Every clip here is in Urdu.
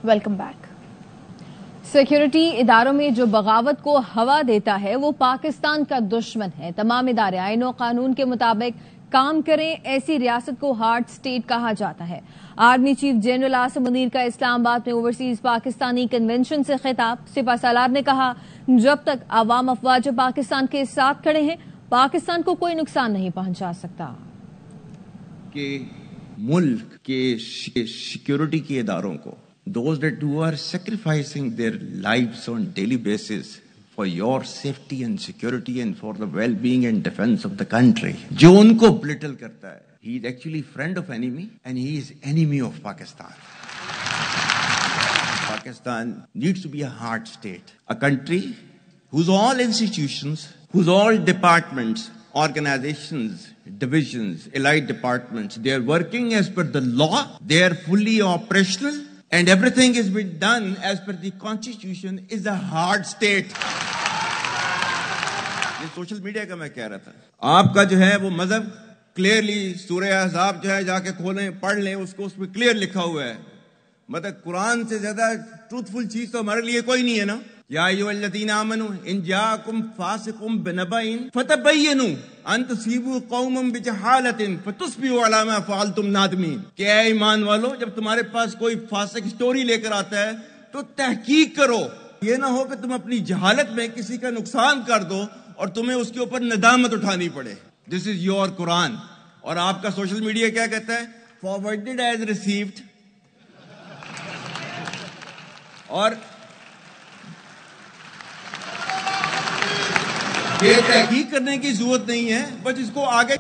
Welcome back. سیکیورٹی اداروں میں جو بغاوت کو ہوا دیتا ہے وہ پاکستان کا دشمن ہے. تمام ادارے آئین و قانون کے مطابق کام کریں. ایسی ریاست کو ہارڈ اسٹیٹ کہا جاتا ہے. Army chief general Asim Munir کا اسلام آباد میں اوورسیز پاکستانی کنونشن سے خطاب. سپہ سالار نے کہا جب تک عوام افواج پاکستان کے ساتھ کھڑے ہیں پاکستان کو کوئی نقصان نہیں پہنچا سکتا. کہ ملک کے سیکیورٹی کے اداروں کو those that who are sacrificing their lives on daily basis for your safety and security and for the well-being and defense of the country, جو ان کو belittle کرتا ہے, he is actually friend of enemy and he is enemy of Pakistan. Pakistan needs to be a hard state, a country whose all institutions, whose all departments, organizations, divisions, allied departments, they are working as per the law, they are fully operational, and everything is being done as per the constitution, is a hard state. یہ سوشل میڈیا کا میں کہہ رہا تھا, آپ کا جو ہے وہ مذہب کلیئرلی سورہ احزاب جو ہے جا کے کھولیں پڑھ لیں, اس کو اس میں کلیئر لکھا ہوا ہے. مطلب قرآن سے زیادہ ٹروتفل چیز تو ہمارے لیے کوئی نہیں ہے نا. یا ایھا الذین آمنوا ان جاءکم فاسق بنبأ فتبینوا ان تصیبوا قوما بجہالۃ فتصبحوا علی ما فعلتم نادمین. کہ اے ایمان والو, جب تمہارے پاس کوئی فاسق سٹوری لے کر آتا ہے تو تحقیق کرو, یہ نہ ہو کہ تم اپنی جہالت میں کسی کا نقصان کر دو اور تمہیں اس کے اوپر ندامت اٹھانی پڑے. دس از یور قرآن. اور آپ کا سوشل میڈیا کیا کہتا ہے؟ فارورڈڈ ایز ریسیوڈ. اور یہ تحقیق کرنے کی ضرورت نہیں ہے, بس اس کو آگے.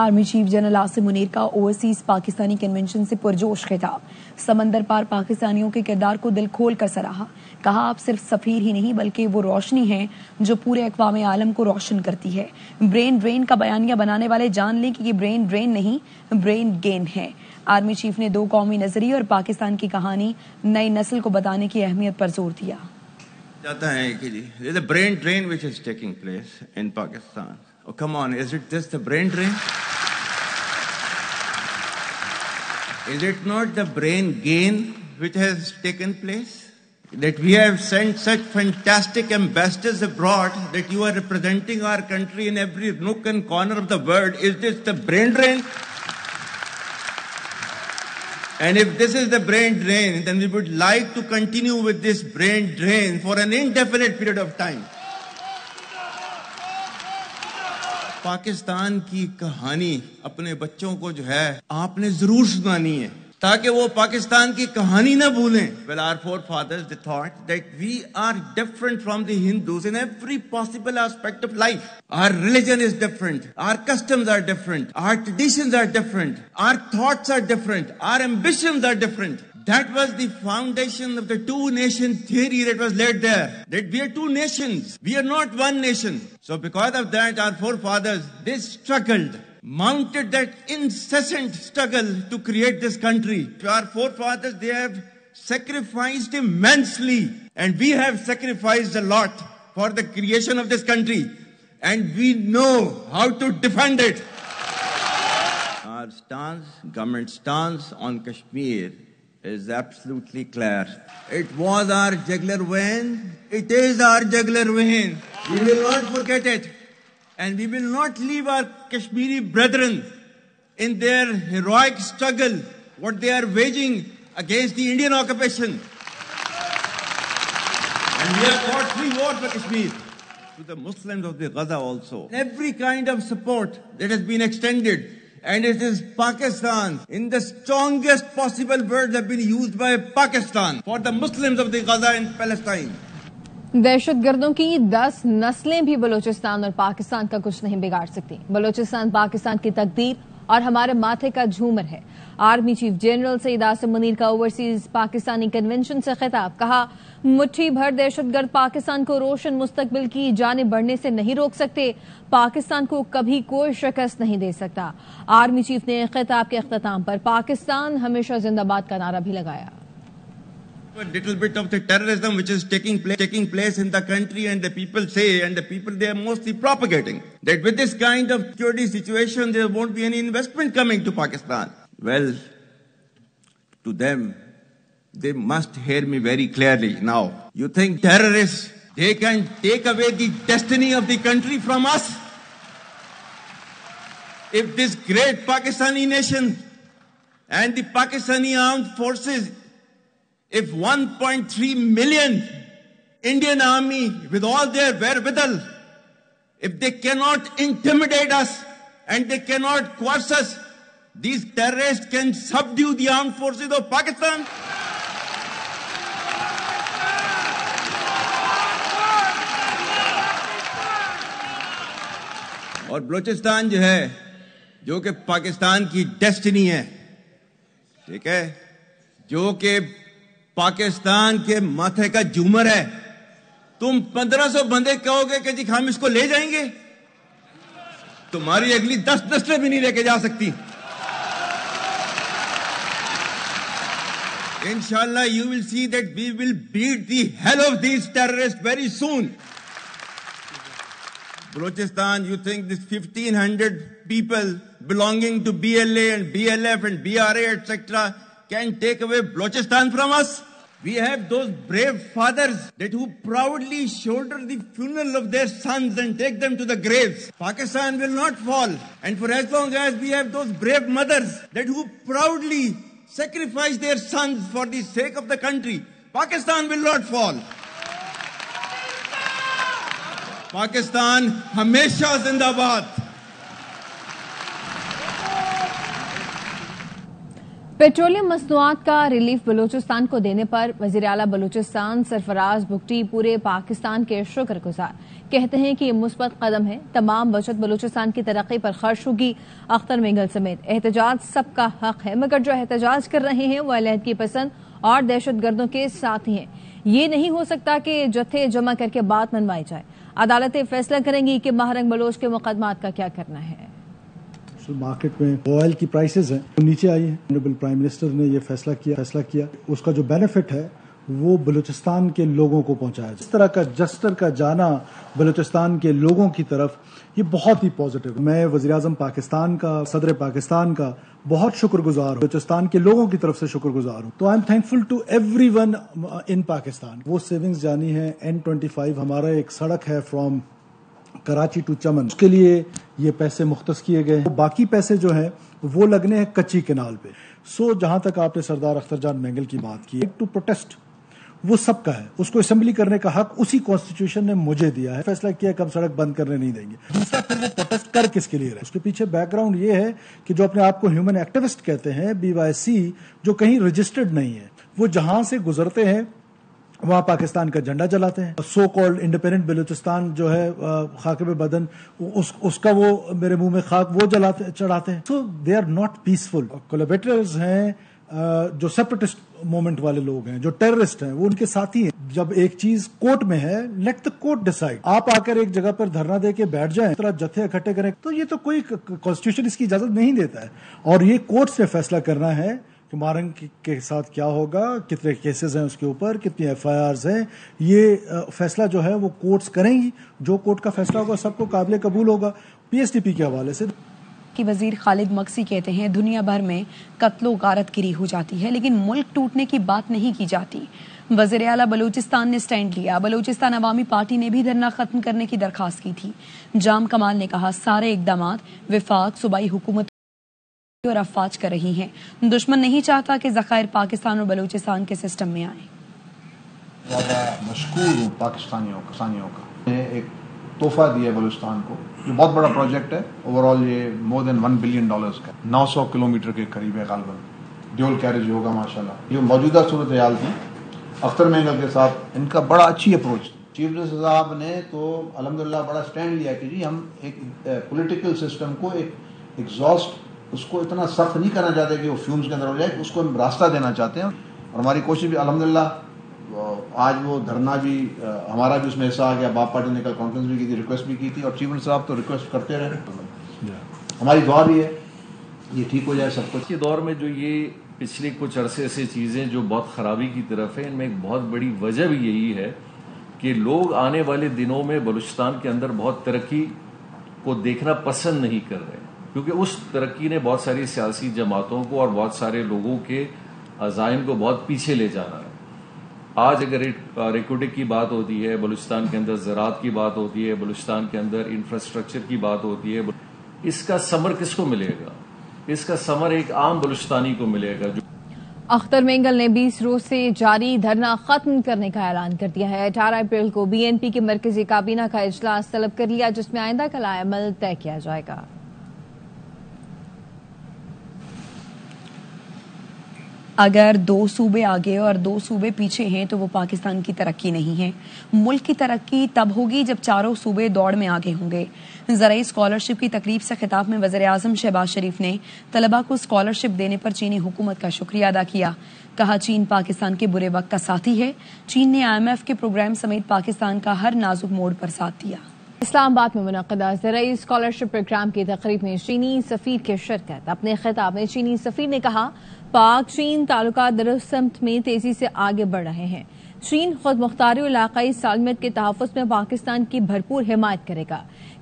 Army chief general Asim Munir کا اوورسیز پاکستانی کنونشن سے پرجوش خطاب. سمندر پار پاکستانیوں کے کردار کو دل کھول کر سراہا. کہا آپ صرف سفیر ہی نہیں بلکہ وہ روشنی ہیں جو پورے اقوام عالم کو روشن کرتی ہے. برین ڈرین کا بیانیہ بنانے والے جان لیں کہ یہ برین ڈرین نہیں برین گین ہے. آرمی چیف نے دو قومی نظریے اور پاکستان کی کہانی نئی نسل کو بتانے کی اہمیت پر زور دیا. جاتا ہے کہ جی there's a brain drain which is taking place in Pakistan. Oh come on, is it just a brain drain? Is it not the brain gain which has taken place? That we have sent such fantastic ambassadors abroad that you are representing our country in every nook and corner of the world. Is this the brain drain? And if this is the brain drain, then we would like to continue with this brain drain for an indefinite period of time. Pakistan کی کہانی اپنے بچوں کو جو ہے آپ نے ضرور سنانی ہے تاکہ وہ پاکستان کی کہانی نہ بھولیں. Well, our forefathers, they thought that we are different from the Hindus in every possible aspect of life. Our religion is different. Our customs are different. Our traditions are different. Our thoughts are different. Our ambitions are different. That was the foundation of the two-nation theory that was laid there. That we are two nations. We are not one nation. So because of that, our forefathers, they struggled, mounted that incessant struggle to create this country. Our forefathers, they have sacrificed immensely, and we have sacrificed a lot for the creation of this country, and we know how to defend it. Our stance, government stance on Kashmir is absolutely clear. It was our jugular vein. It is our jugular vein. We will not forget it. And we will not leave our Kashmiri brethren in their heroic struggle, what they are waging against the Indian occupation. And we have fought free war for Kashmir. To the Muslims of the Gaza also. Every kind of support that has been extended. And it is Pakistan, in the strongest possible words have been used by Pakistan for the Muslims of the Gaza and Palestine. دہشت گردوں کی 10 نسلیں بھی بلوچستان اور پاکستان کا کچھ نہیں بگاڑ سکتی. بلوچستان پاکستان کی تقدیر اور ہمارے ماتھے کا جھومر ہے. Army chief general Syed Asim Munir کا اوورسیز پاکستانی کنونشن سے خطاب. کہا مٹھی بھر دہشت گرد پاکستان کو روشن مستقبل کی جانب بڑھنے سے نہیں روک سکتے. پاکستان کو کبھی کوئی شکست نہیں دے سکتا. آرمی چیف نے خطاب کے اختتام پر پاکستان ہمیشہ زندہ باد کا نعرہ بھی لگایا. A little bit of the terrorism which is taking place in the country, and the people say, and the people they are mostly propagating, that with this kind of security situation there won't be any investment coming to Pakistan. Well, to them they must hear me very clearly now. You think terrorists, they can take away the destiny of the country from us? If this great Pakistani nation and the Pakistani armed forces, if 1.3 million Indian army with all their wherewithal, if they cannot intimidate us and they cannot coerce us, these terrorists can subdue the armed forces of Pakistan. اور بلوچستان جو ہے جو کہ پاکستان کی ڈیسٹنی ہے، ٹھیک ہے، جو کہ پاکستان کے ماتھے کا جھومر ہے، تم 1500 بندے کہو گے کہ جی ہم اس کو لے جائیں گے، تمہاری اگلی 10 نسلیں بھی نہیں لے کے جا سکتی. Inshallah, you will see that we will beat the hell of these terrorists very soon. Balochistan, you think this 1,500 people belonging to BLA and BLF and BRA, etc., can take away Balochistan from us? We have those brave fathers that who proudly shoulder the funeral of their sons and take them to the graves. Pakistan will not fall. And for as long as we have those brave mothers that who proudly sacrifice their sons for the sake of the country, Pakistan will not fall. Pakistan ہمیشہ زندہ باد. پیٹرولیم مصنوعات کا ریلیف بلوچستان کو دینے پر وزیر اعلیٰ بلوچستان سرفراز بگٹی پورے پاکستان کے شکر گزار. کہتے ہیں کہ یہ مثبت قدم ہے، تمام بچت بلوچستان کی ترقی پر خرچ ہوگی. اختر مینگل سمیت احتجاج سب کا حق ہے، مگر جو احتجاج کر رہے ہیں وہ علیحدگی پسند اور دہشت گردوں کے ساتھ ہی ہیں. یہ نہیں ہو سکتا کہ جتھے جمع کر کے بات منوائی جائے. عدالتیں فیصلہ کریں گی کہ ماہرنگ بلوچ کے مقدمات کا کیا کرنا ہے. مارکیٹ میں آئل کی پرائسز ہیں نیچے آئی ہیں. آنریبل پرائم منسٹر نے یہ فیصلہ کیا اس کا جو بینیفٹ ہے وہ بلوچستان کے لوگوں کو پہنچایا. اس طرح کا جسٹر کا جانا بلوچستان کے لوگوں کی طرف یہ بہت ہی پازیٹیو. میں وزیر اعظم پاکستان کا، صدر پاکستان کا بہت شکر گزار ہوں، بلوچستان کے لوگوں کی طرف سے شکر گزار ہوں. تو I am thankful to everyone in Pakistan. وہ سیونگز جانی ہے N25 ہمارا ایک سڑک ہے فرام کراچی ٹو چمن، اس کے لیے یہ پیسے مختص کیے گئے ہیں. باقی پیسے جو ہیں وہ لگنے ہیں کچی کنال پہ. جہاں تک آپ نے سردار اختر جان مینگل کی بات کی، ٹو پروٹیسٹ وہ سب کا ہے، اس کو اسمبلی کرنے کا حق اسی کانسٹیٹیوشن نے مجھے دیا ہے. فیصلہ کیا کہ ہم سڑک بند کرنے نہیں دیں گے. دوسرا پھر وہ پروٹیسٹ کر کس کے لیے رہے، اس کے پیچھے بیک گراؤنڈ یہ ہے کہ جو اپنے آپ کو ہیومن ایکٹیوسٹ کہتے ہیں، BYC، جو کہیں رجسٹرڈ نہیں ہے، وہ جہاں سے گزرتے ہیں وہاں پاکستان کا جھنڈا جلاتے ہیں. سو کالڈ انڈیپینڈنٹ بلوچستان جو ہے خاک پہ بدن، اس کا وہ میرے منہ میں خاک وہ چڑھاتے ہیں. سو دے آر ناٹ پیسفل. کولیبریٹرز ہیں جو سیپریٹسٹ موومنٹ والے لوگ ہیں، جو ٹیررسٹ ہیں، وہ ان کے ساتھی ہیں. جب ایک چیز کورٹ میں ہے، لیٹ دا کورٹ ڈیسائیڈ. آپ آ کر ایک جگہ پر دھرنا دے کے بیٹھ جائیں، اس طرح جتھے اکٹھے کریں، تو یہ تو کوئی کانسٹیٹیوشن اس کی اجازت نہیں دیتا ہے. اور یہ کورٹس نے فیصلہ کرنا ہے کہ مارنگ کے ساتھ کیا ہوگا، کتنے کیسز ہیں اس کے اوپر، کتنی FIRs ہیں. یہ فیصلہ جو ہے وہ کورٹس کریں گی. جو کورٹ کا فیصلہ ہوگا سب کو قابل قبول ہوگا. PSDP کے حوالے سے کہ وزیر خالد مکسی کہتے ہیں دنیا بھر میں قتل و غارت گری ہو جاتی ہے لیکن ملک ٹوٹنے کی بات نہیں کی جاتی. وزیر اعلیٰ بلوچستان نے سٹینڈ لیا. بلوچستان عوامی پارٹی نے بھی دھرنا ختم کرنے کی درخواست کی تھی. جام کمال نے کہا سارے اقدامات وفاق صوبائی حکومت اور افواج کر رہی ہیں. دشمن نہیں چاہتا کہ ذخائر پاکستان اور بلوچستان کے سسٹم میں آئیں. زیادہ مشکور ہوں پاکستانیوں کا ایک تحفہ دیا بلوچستان کو، جو بہت بڑا پروجیکٹ ہے. اوور آل یہ مور دین $1 بلین کا 900 کلومیٹر کے قریب ہے. غالباً ڈیول کیریج ہوگا ماشاءاللہ. یہ موجودہ صورتحال تھی اختر مینگل کے ساتھ ان کا بڑا اچھی اپروچ تھی. چیف جسٹس صاحب نے تو الحمدللہ بڑا سٹینڈ لیا کہ جی ہم ایک پولیٹیکل سسٹم کو ایک ایگزاسٹ، اس کو اتنا سخت نہیں کرنا چاہتے کہ وہ فیومز کے اندر ہو جائے، اس کو ہم راستہ دینا چاہتے ہیں. اور ہماری کوشش بھی الحمدللہ، آج وہ دھرنا بھی ہمارا بھی اس میں حصہ آ گیا. باپ پارٹی نے کل کانفرنس بھی کی تھی، ریکویسٹ بھی کی تھی، اور چیف منسٹر صاحب تو ریکویسٹ کرتے رہے. ہماری دعا بھی ہے یہ ٹھیک ہو جائے سب کچھ. کے دور میں جو یہ پچھلے کچھ عرصے سے چیزیں جو بہت خرابی کی طرف ہیں، ان میں ایک بہت بڑی وجہ بھی یہی ہے کہ لوگ آنے والے دنوں میں بلوچستان کے اندر بہت ترقی کو دیکھنا پسند نہیں کر رہے، کیونکہ اس ترقی نے بہت ساری سیاسی جماعتوں کو اور بہت سارے لوگوں کے عزائم کو بہت پیچھے لے جانا ہے. آج اگر ریکوٹک کی بات ہوتی ہے، بلوچستان کے اندر زراعت کی بات ہوتی ہے، بلوچستان کے اندر انفراسٹرکچر کی بات ہوتی ہے، اس کا ثمر کس کو ملے گا؟ اس کا ثمر ایک عام بلوچستانی کو ملے گا. اختر مینگل نے 20 روز سے جاری دھرنا ختم کرنے کا اعلان کر دیا ہے. 18 اپریل کو بی این پی کے مرکزی کابینہ کا اجلاس طلب کر لیا، جس میں آئندہ کا لائحہ عمل طے کیا جائے گا. اگر 2 صوبے آگے اور 2 صوبے پیچھے ہیں تو وہ پاکستان کی ترقی نہیں ہے. ملک کی ترقی تب ہوگی جب چاروں صوبے دوڑ میں آگے ہوں گے. زرعی اسکالرشپ کی تقریب سے خطاب میں وزیر اعظم شہباز شریف نے طلباء کو اسکالرشپ دینے پر چینی حکومت کا شکریہ ادا کیا. کہا چین پاکستان کے برے وقت کا ساتھی ہے. چین نے IMF کے پروگرام سمیت پاکستان کا ہر نازک موڑ پر ساتھ دیا. اسلام آباد میں منعقدہ زرعی اسکالرشپ پروگرام کی تقریب میں چینی سفیر کی شرکت. اپنے خطاب میں چینی سفیر نے کہا پاک چین تعلقات درست سمت میں تیزی سے آگے بڑھ رہے ہیں. چین خود مختاری علاقائی سالمیت کے تحفظ میں پاکستان کی بھرپور حمایت کرے گا.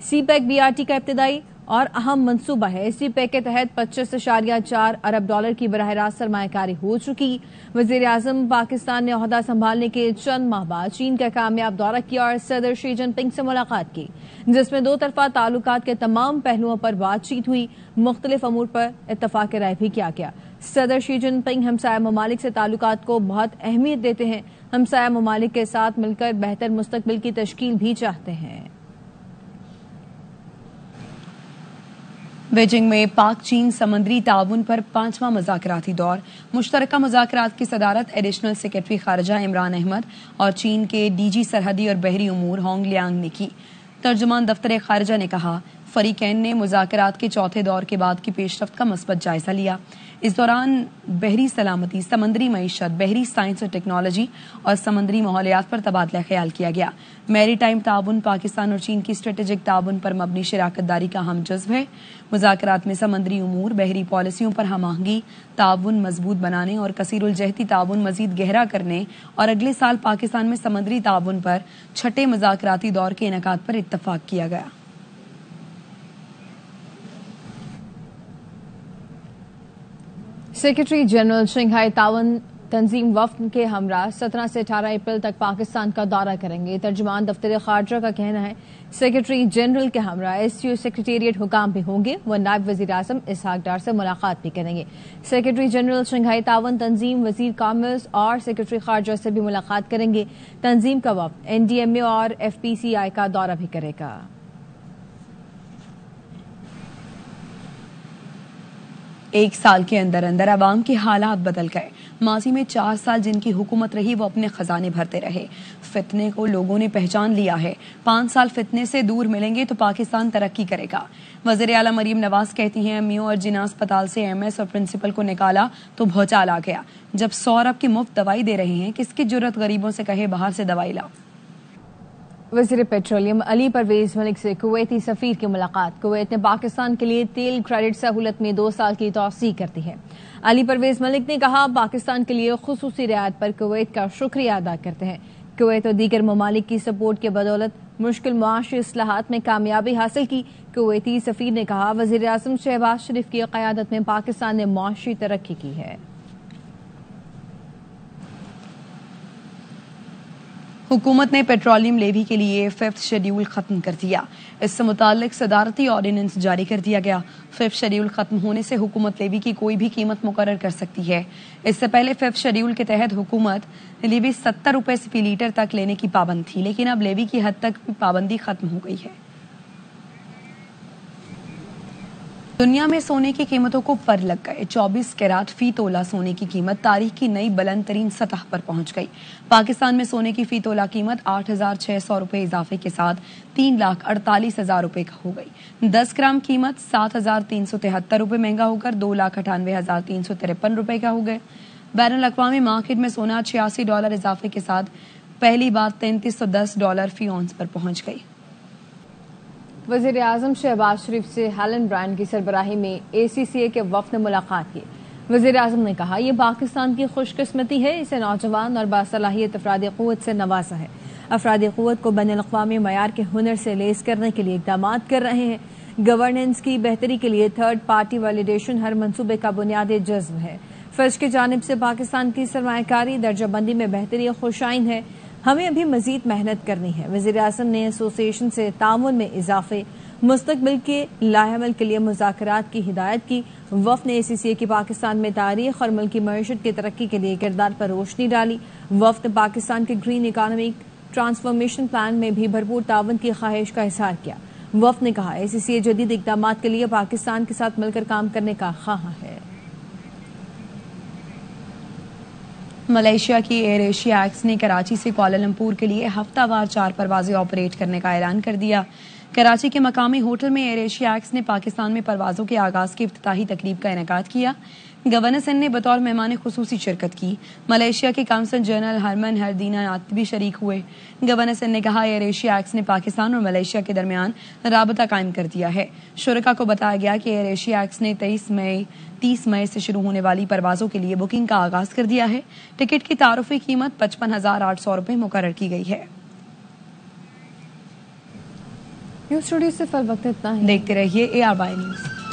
سی پیک BRT کا ابتدائی اور اہم منصوبہ ہے. سی پیک کے تحت 25.4 ارب ڈالر کی براہ راست سرمایہ کاری ہو چکی. وزیر اعظم پاکستان نے عہدہ سنبھالنے کے چند ماہ بعد چین کا کامیاب دورہ کیا اور صدر شی جن پنگ سے ملاقات کی، جس میں 2 طرفہ تعلقات کے تمام پہلوؤں پر بات چیت ہوئی. مختلف امور پر اتفاق رائے بھی کیا گیا. صدر شی جن پنگ ہمسایہ ممالک سے تعلقات کو بہت اہمیت دیتے ہیں. ہمسایہ ممالک کے ساتھ مل کر بہتر مستقبل کی تشکیل بھی چاہتے ہیں. بیجنگ میں پاک چین سمندری تعاون پر 5واں مذاکراتی دور. مشترکہ مذاکرات کی صدارت ایڈیشنل سیکرٹری خارجہ عمران احمد اور چین کے DG سرحدی اور بحری امور ہانگ لیانگ نے کی. ترجمان دفتر خارجہ نے کہا فریقین نے مذاکرات کے چوتھے دور کے بعد کی پیش رفت کا مثبت جائزہ لیا. اس دوران بحری سلامتی، سمندری معیشت، بحری سائنس اور ٹیکنالوجی اور سمندری ماحولیات پر تبادلہ خیال کیا گیا. میری ٹائم تعاون پاکستان اور چین کی اسٹریٹجک تعاون پر مبنی شراکت داری کا اہم جزو ہے. مذاکرات میں سمندری امور، بحری پالیسیوں پر ہم آہنگی، تعاون مضبوط بنانے اور کثیر الجہتی تعاون مزید گہرا کرنے اور اگلے سال پاکستان میں سمندری تعاون پر 6 مذاکراتی دور کے انعقاد پر اتفاق کیا گیا. سیکرٹری جنرل شنگھائی تعاون تنظیم وفد کے ہمراہ 17 سے 18 اپریل تک پاکستان کا دورہ کریں گے. ترجمان دفتر خارجہ کا کہنا ہے سیکرٹری جنرل کے ہمراہ SCO سیکریٹریٹ حکام بھی ہوں گے. وہ نائب وزیر اعظم اسحاق ڈار سے ملاقات بھی کریں گے. سیکرٹری جنرل شنگھائی تعاون تنظیم وزیر کامرس اور سیکرٹری خارجہ سے بھی ملاقات کریں گے. تنظیم کا وفد NDMA اور FPCI کا دورہ بھی کرے گا. 1 سال کے اندر اندر عوام کے حالات بدل گئے. ماضی میں 4 سال جن کی حکومت رہی وہ اپنے خزانے بھرتے رہے. فتنے کو لوگوں نے پہچان لیا ہے. 5 سال فتنے سے دور ملیں گے تو پاکستان ترقی کرے گا. وزیر اعلیٰ مریم نواز کہتی ہیں MO اور جناح اسپتال سے MS اور پرنسپل کو نکالا تو بھوچال آ گیا. جب 100 ارب کی مفت دوائی دے رہے ہیں کس کی جرت غریبوں سے کہے باہر سے دوائی لاؤ. وزیر پیٹرولیم علی پرویز ملک سے کویتی سفیر کی ملاقات. کویت نے پاکستان کے لیے تیل کریڈٹ سہولت میں 2 سال کی توسیع کر دی ہے. علی پرویز ملک نے کہا پاکستان کے لیے خصوصی رعایت پر کویت کا شکریہ ادا کرتے ہیں. کویت اور دیگر ممالک کی سپورٹ کے بدولت مشکل معاشی اصلاحات میں کامیابی حاصل کی. کویتی سفیر نے کہا وزیر اعظم شہباز شریف کی قیادت میں پاکستان نے معاشی ترقی کی ہے. حکومت نے پیٹرولیم لیوی کے لیے 5th شیڈیول ختم کر دیا. اس سے متعلق صدارتی آرڈیننس جاری کر دیا گیا. 5th شیڈیول ختم ہونے سے حکومت لیوی کی کوئی بھی قیمت مقرر کر سکتی ہے. اس سے پہلے 5th شیڈیول کے تحت حکومت لیوی 70 روپے فی لیٹر تک لینے کی پابند تھی، لیکن اب لیوی کی حد تک بھی پابندی ختم ہو گئی ہے. دنیا میں سونے کی قیمتوں کو پر لگ گئے. 24 کیرٹ فی تولہ سونے کی قیمت تاریخ کی نئی بلند ترین سطح پر پہنچ گئی. پاکستان میں سونے کی فی تولہ قیمت 8,600 روپے اضافے کے ساتھ 3,48,000 روپے کا ہو گئی. 10 گرام قیمت 7,373 روپے مہنگا ہو کر 2,98,353 روپے کا ہو گئے. بین الاقوامی مارکیٹ میں سونا $86 اضافے کے ساتھ پہلی بار $3,310 فی اونس پر پہنچ گئی. وزیر اعظم شہباز شریف سے ہیلن برانڈ کی سربراہی میں ACCA کے وفد نے ملاقات کی. وزیر اعظم نے کہا یہ پاکستان کی خوش قسمتی ہے، اسے نوجوان اور باصلاحیت افراد قوت سے نوازا ہے. افراد قوت کو بین الاقوامی معیار کے ہنر سے لیس کرنے کے لیے اقدامات کر رہے ہیں. گورننس کی بہتری کے لیے 3rd پارٹی ویلیڈیشن ہر منصوبے کا بنیادی جزو ہے. فج کی جانب سے پاکستان کی سرمایہ کاری درجہ بندی میں بہتری خوشائن ہے، ہمیں ابھی مزید محنت کرنی ہے۔ وزیر اعظم نے ایسوسی ایشن سے تعاون میں اضافے، مستقبل کے لائحہ عمل کے لیے مذاکرات کی ہدایت کی۔ وفد نے ACCA کی پاکستان میں تاریخ اور ملکی معیشت کی ترقی کے لیے کردار پر روشنی ڈالی۔ وفد نے پاکستان کے گرین اکانومک ٹرانسفارمیشن پلان میں بھی بھرپور تعاون کی خواہش کا اظہار کیا۔ وفد نے کہا ACCA جدید اقدامات کے لیے پاکستان کے ساتھ مل کر کام کرنے کا خواہاں ہے۔ ملائیشیا کی ایئر ایشیا ایکس نے کراچی سے کوالالمپور کے لیے ہفتہ وار 4 پروازیں آپریٹ کرنے کا اعلان کر دیا۔ کراچی کے مقامی ہوٹل میں ایئر ایشیا ایکس نے پاکستان میں پروازوں کے آغاز کی افتتاحی تقریب کا انعقاد کیا۔ گورنر سندھ نے بطور مہمان خصوصی شرکت کی۔ ملائیشیا کے کونسل جنرل ہرمن ہردینات بھی شریک ہوئے۔ گورنر سندھ نے کہا ایئر ایشیا ایکس نے پاکستان اور ملائیشیا کے درمیان رابطہ قائم کر دیا ہے۔ شرکاء کو بتایا گیا کہ ایئر ایشیا ایکس نے 30 مئی سے شروع ہونے والی پروازوں کے لیے بکنگ کا آغاز کر دیا ہے۔ ٹکٹ کی تعارفی قیمت 55,800 روپے مقرر کی گئی ہے۔ نیوز اسٹوڈیو سے فی الوقت اتنا ہی۔ دیکھتے رہیے ARY نیوز۔